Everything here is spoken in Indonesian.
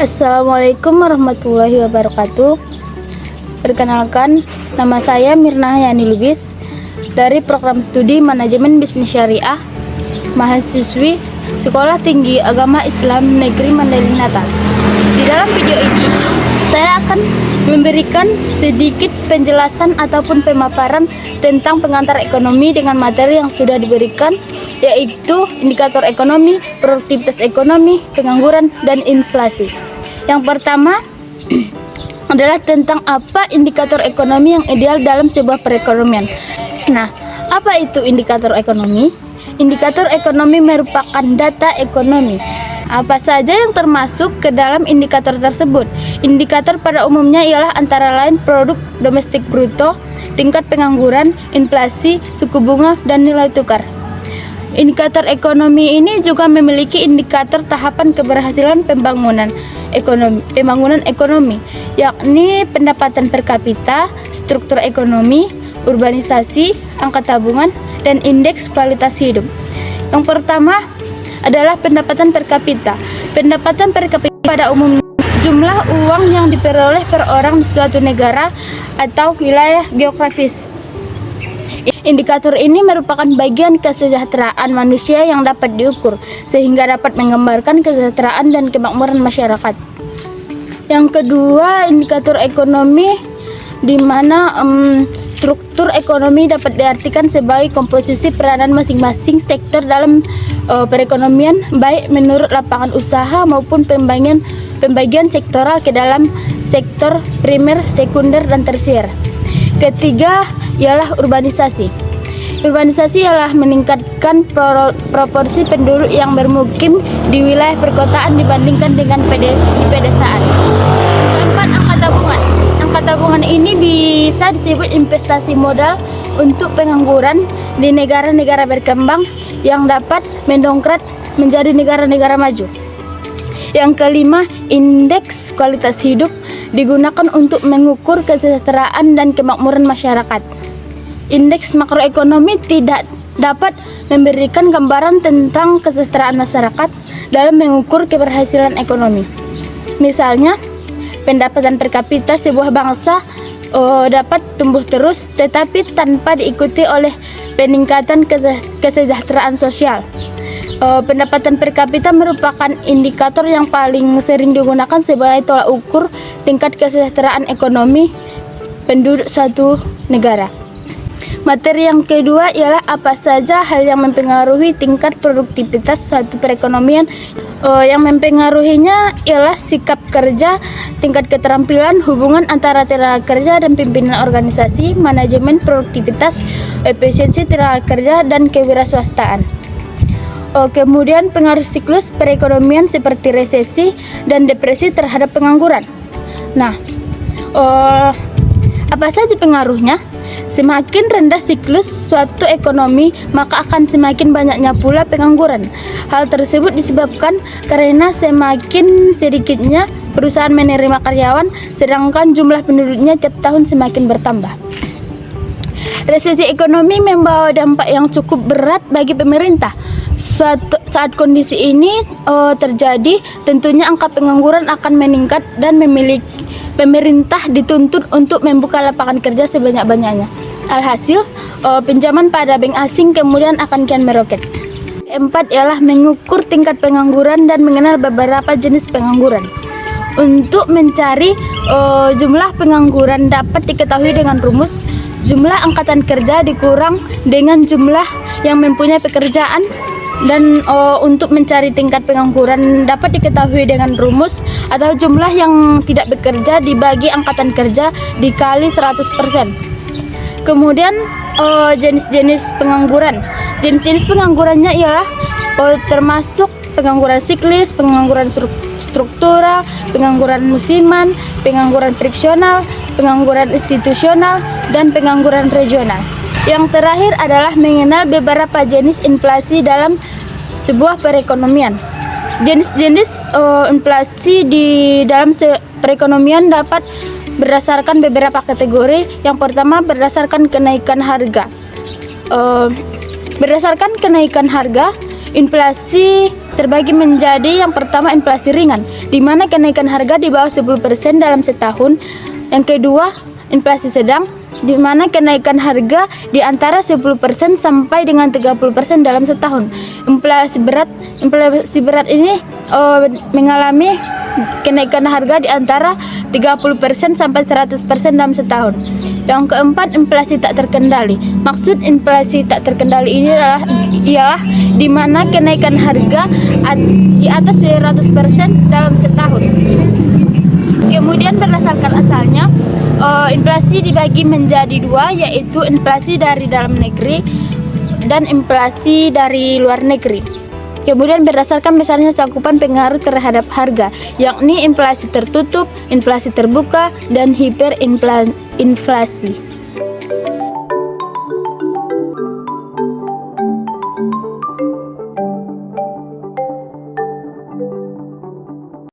Assalamualaikum warahmatullahi wabarakatuh. Perkenalkan, nama saya Mirna Yani Lubis dari Program Studi Manajemen Bisnis Syariah, mahasiswi Sekolah Tinggi Agama Islam Negeri Mandailing Natal. Di dalam video ini, saya akan memberikan sedikit penjelasan ataupun pemaparan tentang pengantar ekonomi dengan materi yang sudah diberikan, yaitu indikator ekonomi, produktivitas ekonomi, pengangguran, dan inflasi. Yang pertama adalah tentang apa indikator ekonomi yang ideal dalam sebuah perekonomian. Nah, apa itu indikator ekonomi? Indikator ekonomi merupakan data ekonomi. Apa saja yang termasuk ke dalam indikator tersebut? Indikator pada umumnya ialah antara lain produk domestik bruto, tingkat pengangguran, inflasi, suku bunga, dan nilai tukar. Indikator ekonomi ini juga memiliki indikator tahapan keberhasilan pembangunan ekonomi, yakni pendapatan per kapita, struktur ekonomi, urbanisasi, angka tabungan, dan indeks kualitas hidup. Yang pertama adalah pendapatan per kapita. Pendapatan per kapita pada umumnya jumlah uang yang diperoleh per orang di suatu negara atau wilayah geografis. Indikator ini merupakan bagian kesejahteraan manusia yang dapat diukur, sehingga dapat menggambarkan kesejahteraan dan kemakmuran masyarakat. Yang kedua, indikator ekonomi, di mana struktur ekonomi dapat diartikan sebagai komposisi peranan masing-masing sektor dalam perekonomian, baik menurut lapangan usaha maupun pembagian sektoral ke dalam sektor primer, sekunder, dan tersier. Ketiga ialah urbanisasi. Urbanisasi ialah meningkatkan proporsi penduduk yang bermukim di wilayah perkotaan dibandingkan dengan di pedesaan. Keempat, angka tabungan. Angka tabungan ini bisa disebut investasi modal untuk pengangguran di negara-negara berkembang yang dapat mendongkrak menjadi negara-negara maju. Yang kelima, indeks kualitas hidup digunakan untuk mengukur kesejahteraan dan kemakmuran masyarakat. Indeks makroekonomi tidak dapat memberikan gambaran tentang kesejahteraan masyarakat dalam mengukur keberhasilan ekonomi. Misalnya, pendapatan per kapita sebuah bangsa dapat tumbuh terus tetapi tanpa diikuti oleh peningkatan kesejahteraan sosial. Pendapatan per kapita merupakan indikator yang paling sering digunakan sebagai tolak ukur tingkat kesejahteraan ekonomi penduduk suatu negara. Materi yang kedua ialah apa saja hal yang mempengaruhi tingkat produktivitas suatu perekonomian. Yang mempengaruhinya ialah sikap kerja, tingkat keterampilan, hubungan antara tenaga kerja dan pimpinan organisasi, manajemen produktivitas, efisiensi tenaga kerja, dan kewirausahaan. Kemudian pengaruh siklus perekonomian seperti resesi dan depresi terhadap pengangguran. Nah, apa saja pengaruhnya? Semakin rendah siklus suatu ekonomi, maka akan semakin banyaknya pula pengangguran. Hal tersebut disebabkan karena semakin sedikitnya perusahaan menerima karyawan, sedangkan jumlah penduduknya tiap tahun semakin bertambah. Resesi ekonomi membawa dampak yang cukup berat bagi pemerintah. Saat kondisi ini terjadi, tentunya angka pengangguran akan meningkat dan pemerintah dituntut untuk membuka lapangan kerja sebanyak-banyaknya. Alhasil, pinjaman pada bank asing kemudian akan kian meroket. Keempat ialah mengukur tingkat pengangguran dan mengenal beberapa jenis pengangguran. Untuk mencari jumlah pengangguran dapat diketahui dengan rumus jumlah angkatan kerja dikurang dengan jumlah yang mempunyai pekerjaan. Dan untuk mencari tingkat pengangguran dapat diketahui dengan rumus atau jumlah yang tidak bekerja dibagi angkatan kerja dikali 100%. Kemudian jenis-jenis pengangguran. Jenis-jenis penganggurannya ialah termasuk pengangguran siklis, pengangguran struktural, pengangguran musiman, pengangguran friksional, pengangguran institusional, dan pengangguran regional. Yang terakhir adalah mengenal beberapa jenis inflasi dalam sebuah perekonomian. Jenis-jenis inflasi di dalam perekonomian dapat berdasarkan beberapa kategori. Yang pertama, berdasarkan kenaikan harga. Berdasarkan kenaikan harga, inflasi terbagi menjadi yang pertama inflasi ringan, di mana kenaikan harga di bawah 10% dalam setahun. Yang kedua, inflasi sedang, di mana kenaikan harga di antara 10% sampai dengan 30% dalam setahun. Inflasi berat ini mengalami kenaikan harga di antara 30% sampai 100% dalam setahun. Yang keempat, inflasi tak terkendali. Maksud inflasi tak terkendali ini ialah di mana kenaikan harga di atas 100% dalam setahun. Kemudian berdasarkan asalnya, inflasi dibagi menjadi dua, yaitu inflasi dari dalam negeri dan inflasi dari luar negeri. Kemudian berdasarkan misalnya cakupan pengaruh terhadap harga, yakni inflasi tertutup, inflasi terbuka, dan hiperinflasi.